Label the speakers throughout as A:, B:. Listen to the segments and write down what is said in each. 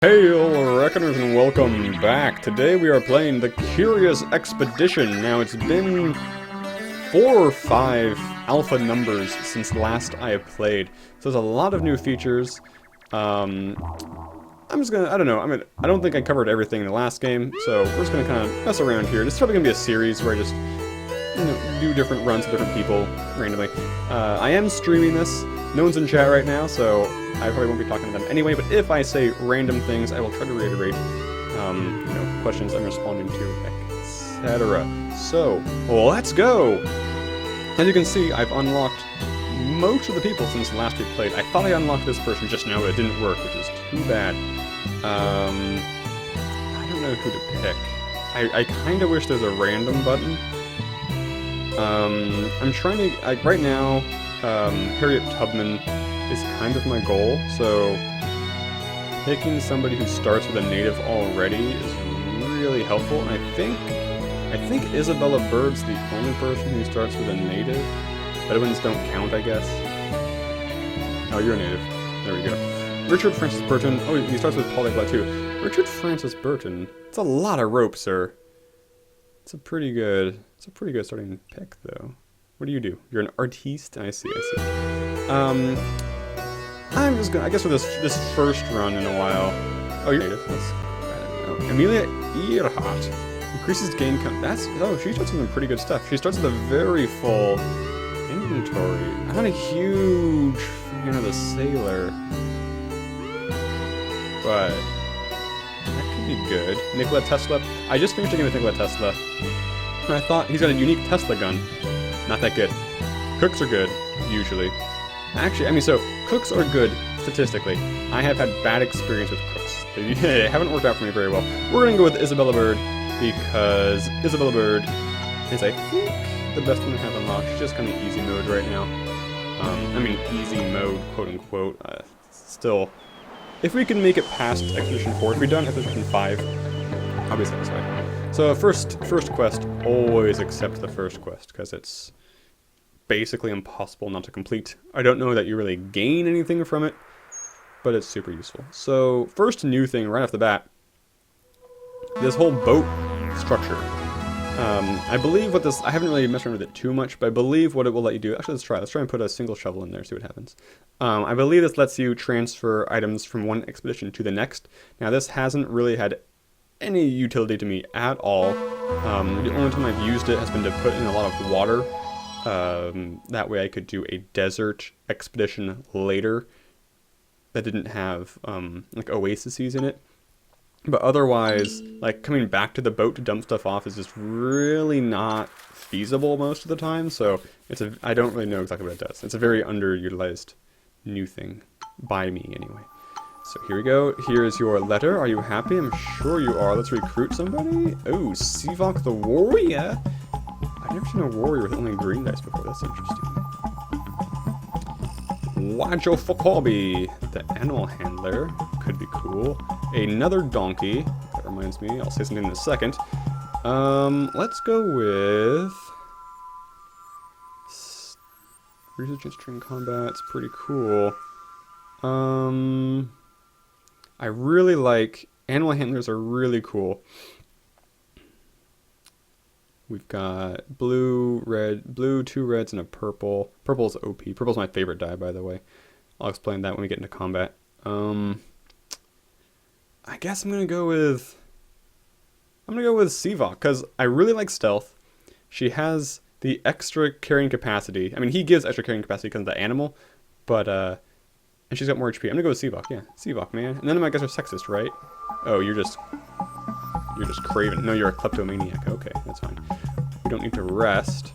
A: Hey all reckoners and welcome back. Today we are playing the Curious Expedition. Now it's been 4 or 5 alpha numbers since last I have played. So there's a lot of new features. I don't know, I don't think I covered everything in the last game, so we're just gonna kind of mess around here. This is probably gonna be a series where I just, do different runs with different people randomly. I am streaming this. No one's in chat right now, so I probably won't be talking to them anyway, but if I say random things, I will try to reiterate, questions I'm responding to, etc. So, let's go! As you can see, I've unlocked most of the people since last we played. I thought I unlocked this person just now, but it didn't work, which is too bad. I don't know who to pick. I kinda wish there's a random button. I'm trying to, right now, Harriet Tubman is kind of my goal, so picking somebody who starts with a native already is really helpful, and I think Isabella Bird's the only person who starts with a native. Other ones don't count, I guess. Oh, you're a native. There we go. Richard Francis Burton. Oh, he starts with polyglot too. Richard Francis Burton. It's a lot of rope, sir. It's a pretty good starting pick, though. What do you do? You're an artiste? I see. I'm just gonna, I guess for this first run in a while. Oh, you're native. I don't know. Amelia Earhart. Increases gain count. She starts with some pretty good stuff. She starts with a very full inventory. I'm not a huge fan of the sailor, but that could be good. Nikola Tesla. I just finished a game with Nikola Tesla, and I thought he's got a unique Tesla gun. Not that good. Cooks are good, usually. Actually, so cooks are good statistically. I have had bad experience with cooks. They haven't worked out for me very well. We're gonna go with Isabella Bird because Isabella Bird is, I think, the best one to have unlocked. She's just kind of easy mode right now. Easy mode, quote unquote. Still, if we can make it past Expedition 4, if we're done Expedition 5, I'll be satisfied. So first quest, always accept the first quest, because it's basically impossible not to complete. I don't know that you really gain anything from it, but it's super useful. So first new thing right off the bat, this whole boat structure. I believe what this, I haven't really messed around with it too much, but I believe what it will let you do, actually let's try and put a single shovel in there, see what happens. I believe this lets you transfer items from one expedition to the next. Now this hasn't really had any utility to me at all. The only time I've used it has been to put in a lot of water. That way I could do a desert expedition later that didn't have like oases in it. But otherwise, like coming back to the boat to dump stuff off is just really not feasible most of the time. So I don't really know exactly what it does. It's a very underutilized new thing by me anyway. So here we go. Here's your letter. Are you happy? I'm sure you are. Let's recruit somebody. Oh, Sivok the warrior. I've never seen a warrior with only green dice before. That's interesting. Wajo Fokobi, the animal handler. Could be cool. Another donkey. That reminds me. I'll say something in a second. Let's go with resistance train combat. It's pretty cool. I really like animal handlers. Are really cool. We've got blue, 2 reds, and a purple. Purple's OP. Purple's my favorite die, by the way. I'll explain that when we get into combat. I guess I'm gonna go with Sivok, because I really like stealth. She has the extra carrying capacity. He gives extra carrying capacity because of the animal, but and she's got more HP. I'm gonna go with Sivok. Yeah, Sivok, man. And none of my guys are sexist, right? Oh, you're just craven. No, you're a kleptomaniac. Okay, that's fine. We don't need to rest.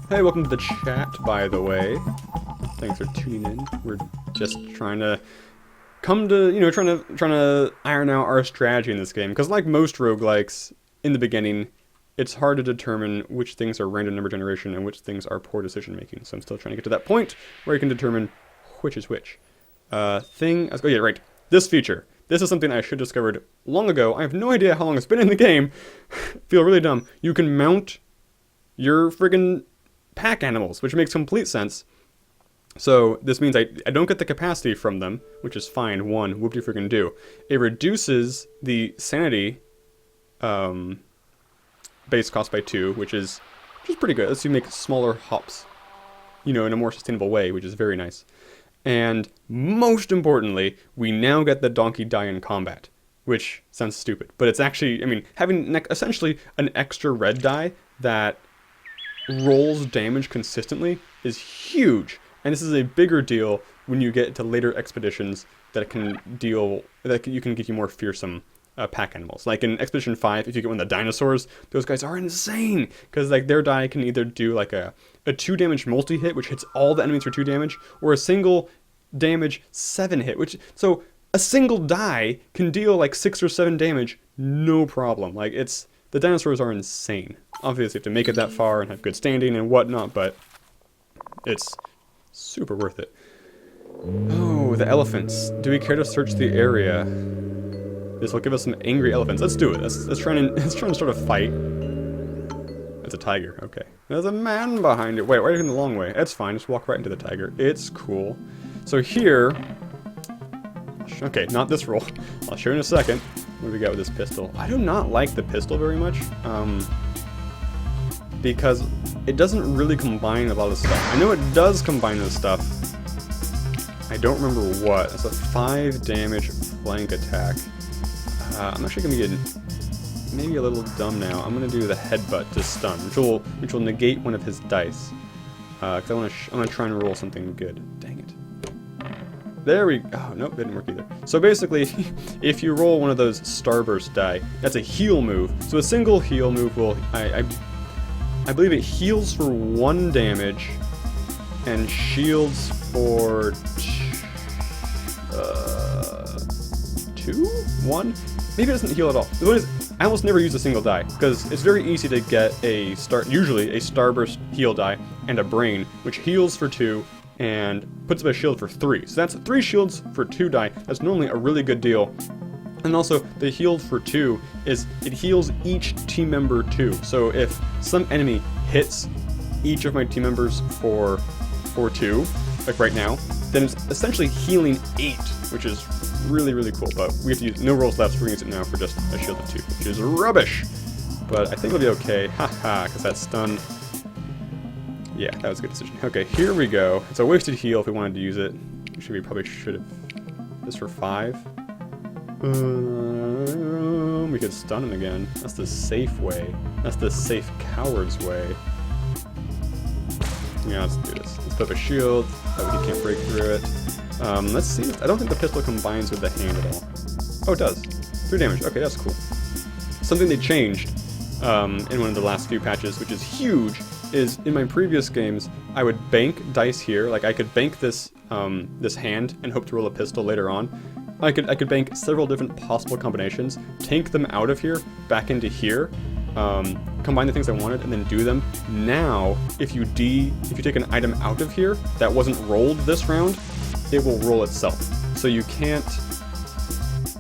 A: Hey, welcome to the chat, by the way. Thanks for tuning in. We're just trying to trying to iron out our strategy in this game. Because like most roguelikes, in the beginning, it's hard to determine which things are random number generation and which things are poor decision making. So I'm still trying to get to that point where you can determine which is which. Oh yeah, right. This feature. This is something I should have discovered long ago. I have no idea how long it's been in the game. Feel really dumb. You can mount your friggin' pack animals, which makes complete sense. So this means I don't get the capacity from them, which is fine. One, whoop-de-freaking do. It reduces the sanity base cost by 2, which is pretty good. Lets you make smaller hops, you know, in a more sustainable way, which is very nice. And most importantly, we now get the donkey die in combat, which sounds stupid, but it's actually, I mean, having essentially an extra red die that rolls damage consistently is huge. And this is a bigger deal when you get to later expeditions that can you can get you more fearsome pack animals. Like in Expedition 5, if you get one of the dinosaurs, those guys are insane, because like their die can either do like a 2 damage multi-hit, which hits all the enemies for 2 damage, or a single damage 7 hit, so a single die can deal like 6 or 7 damage, no problem. Like the dinosaurs are insane. Obviously you have to make it that far and have good standing and whatnot, but it's super worth it. Oh, the elephants. Do we care to search the area? This will give us some angry elephants. Let's do it. Let's try and start a fight. It's a tiger. Okay. There's a man behind it. Wait, why are you going the long way? It's fine. Just walk right into the tiger. It's cool. So here... Okay, not this roll. I'll show you in a second. What do we got with this pistol? I do not like the pistol very much. Because it doesn't really combine a lot of stuff. I know it does combine this stuff. I don't remember what. It's a 5 damage flank attack. I'm actually going to be maybe a little dumb now. I'm going to do the headbutt to stun, which will negate one of his dice. Because I'm going to try and roll something good. Dang it. There we go. Oh, nope, didn't work either. So basically, if you roll one of those starburst die, that's a heal move. So a single heal move will... I believe it heals for 1 damage and shields for 2? 1? Maybe it doesn't heal at all. The point is, I almost never use a single die, because it's very easy to get usually a starburst heal die and a brain, which heals for 2 and puts up a shield for 3. So that's 3 shields for 2 die. That's normally a really good deal. And also, the heal for 2 is, it heals each team member 2. So if some enemy hits each of my team members for 2, like right now, then it's essentially healing 8, which is really, really cool. But we have to use no rolls left, so we're going to use it now for just a shield of 2, which is rubbish. But I think it'll be okay. Haha, because that's stunned. Yeah, that was a good decision. Okay, here we go. It's a wasted heal if we wanted to use it. We probably should have. This for 5. We could stun him again. That's the safe way. That's the safe coward's way. Yeah, let's do this. Let's put up a shield. That way he can't break through it. Let's see. I don't think the pistol combines with the hand at all. Oh, it does. 3 damage. Okay, that's cool. Something they changed in one of the last few patches, which is huge, is in my previous games, I would bank dice here. Like, I could bank this this hand and hope to roll a pistol later on. I could bank several different possible combinations, tank them out of here, back into here, combine the things I wanted, and then do them. Now, if you take an item out of here that wasn't rolled this round, it will roll itself. So you can't.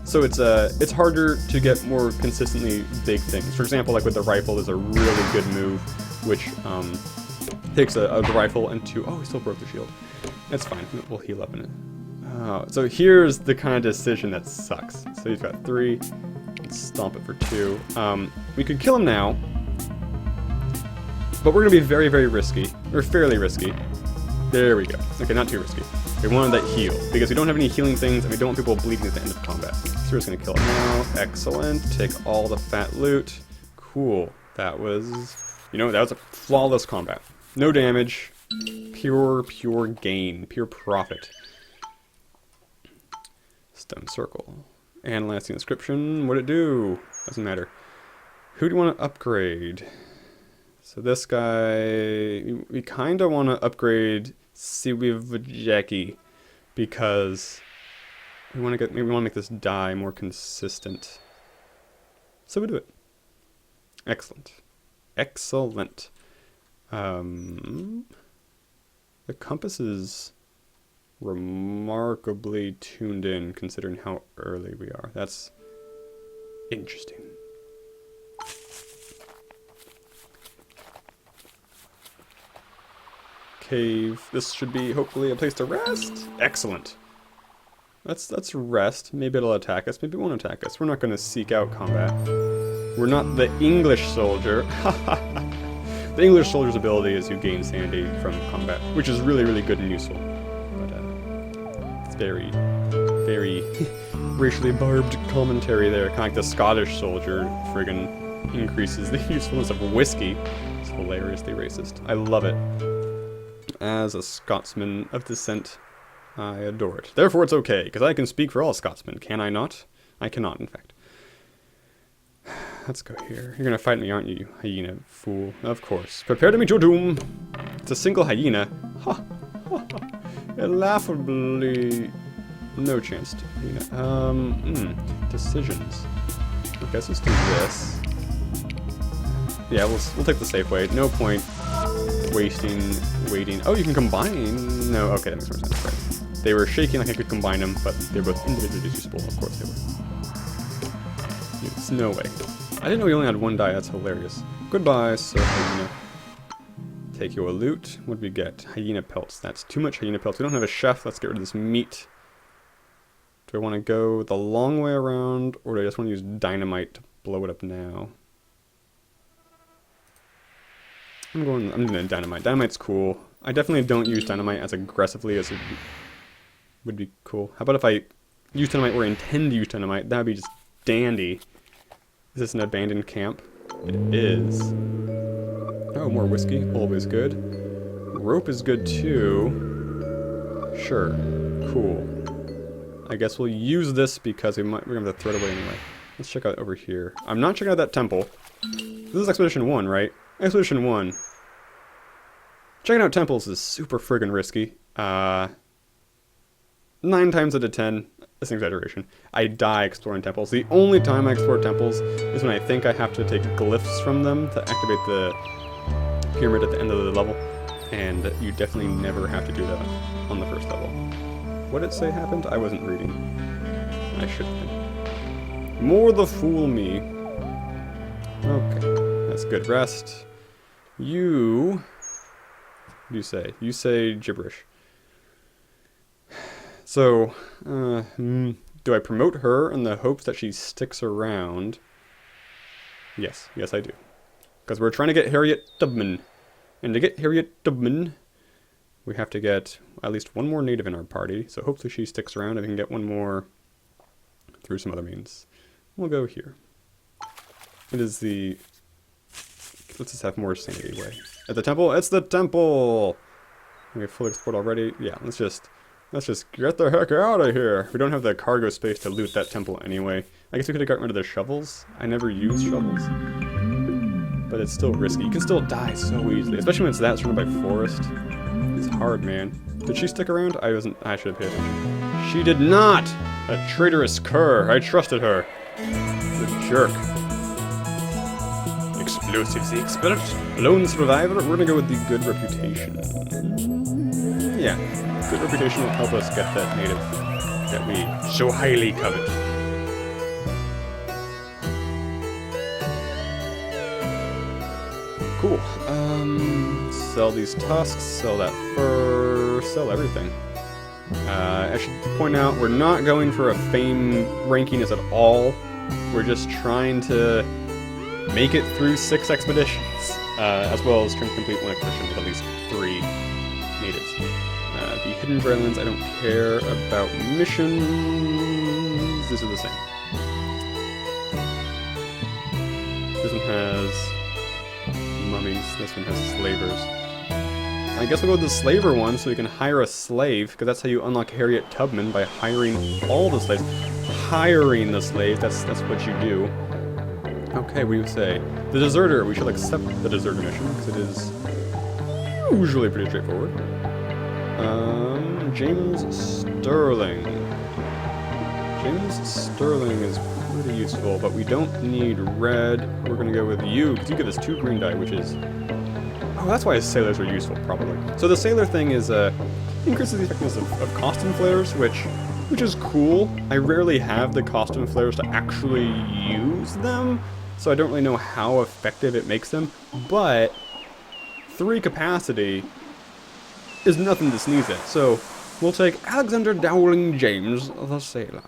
A: So it's harder to get more consistently big things. For example, like with the rifle, there's a really good move, which takes a rifle and 2. Oh, he still broke the shield. That's fine. We'll heal up in it. So here's the kind of decision that sucks. So he's got 3. Let's stomp it for 2. We could kill him now, but we're going to be very, very risky. Or fairly risky. There we go. Okay, not too risky. We wanted that heal, because we don't have any healing things, and we don't want people bleeding at the end of combat. So we're just going to kill it now. Excellent. Take all the fat loot. Cool. That was... that was a flawless combat. No damage. Pure gain. Pure profit. Stone circle. Analyze the inscription. What'd it do? Doesn't matter. Who do you want to upgrade? So this guy... We kind of want to upgrade Siwivjaki, because we want to make this die more consistent. So we do it. Excellent. Excellent. The compass is remarkably tuned in considering how early we are. That's interesting. cave. This should be, hopefully, a place to rest. Excellent. Let's rest. Maybe it'll attack us. Maybe it won't attack us. We're not going to seek out combat. We're not the English soldier. The English soldier's ability is you gain sanity from combat, which is really, really good and useful. But it's very, very racially barbed commentary there. Kind of like the Scottish soldier friggin' increases the usefulness of whiskey. It's hilariously racist. I love it. As a Scotsman of descent, I adore it. Therefore it's okay, because I can speak for all Scotsmen, can I not? I cannot, in fact. Let's go here. You're gonna fight me, aren't you, hyena fool? Of course. Prepare to meet your doom! It's a single hyena. Ha! Laughably... No chance to hyena. Decisions. Okay, let's just do this. Yeah, we'll take the safe way. No point waiting. Oh, you can combine... No, okay, that makes more sense, right. They were shaking like I could combine them, but they're both individually usable. Of course they were. There's no way. I didn't know we only had one die. That's hilarious. Goodbye, sir hyena. Take your loot. What do we get? Hyena pelts. That's too much hyena pelts. We don't have a chef. Let's get rid of this meat. Do I want to go the long way around, or do I just want to use dynamite to blow it up now? I'm doing dynamite. Dynamite's cool. I definitely don't use dynamite as aggressively as it would be cool. How about if I use dynamite where I intend to use dynamite? That would be just dandy. Is this an abandoned camp? It is. Oh, more whiskey. Always good. Rope is good too. Sure. Cool. I guess we'll use this because we're going to have to throw it away anyway. Let's check out over here. I'm not checking out that temple. This is Expedition 1, right? Expedition 1. Checking out temples is super friggin' risky. 9 times out of 10, that's an exaggeration, I die exploring temples. The only time I explore temples is when I think I have to take glyphs from them to activate the pyramid at the end of the level. And you definitely never have to do that on the first level. What did it say happened? I wasn't reading. I should have been. More the fool me. Okay, that's good rest. You... What do you say? You say gibberish. So, do I promote her in the hopes that she sticks around? Yes, yes I do. Because we're trying to get Harriet Tubman. And to get Harriet Tubman, we have to get at least one more native in our party. So hopefully she sticks around and we can get one more through some other means. We'll go here. It is the... Let's just have more sanity way. At the temple? It's the temple! We have full export already. Yeah, let's just get the heck out of here. We don't have the cargo space to loot that temple anyway. I guess we could have gotten rid of the shovels. I never use shovels. But it's still risky. You can still die so easily, especially when it's that surrounded by forest. It's hard, man. Did she stick around? I should have paid attention. She did not! A traitorous cur. I trusted her. The jerk. Explosives, the expert. Lone survivor. We're gonna go with the good reputation. Yeah. Good reputation will help us get that native that we so highly covet. Cool. Sell these tusks, sell that fur, sell everything. I should point out, we're not going for a fame rankiness at all. We're just trying to make it through 6 expeditions, as well as trying to complete 1 expedition with at least 3 natives. The hidden drylands, I don't care about missions. These are the same. This one has mummies. This one has slavers. I guess we'll go with the slaver one so we can hire a slave, because that's how you unlock Harriet Tubman, by hiring all the slaves. Hiring the slave, that's what you do. Okay, what do you say? The deserter, we should accept the deserter mission, because it is usually pretty straightforward. James Sterling. James Sterling is pretty useful, but we don't need red. We're going to go with you, because you give us 2 green dye, which is... Oh, that's why sailors are useful, probably. So the sailor thing is, increases the effectiveness of costume flares, which is cool. I rarely have the costume flares to actually use them, so I don't really know how effective it makes them, but 3 capacity is nothing to sneeze at. So we'll take Alexander Dowling James, the sailor.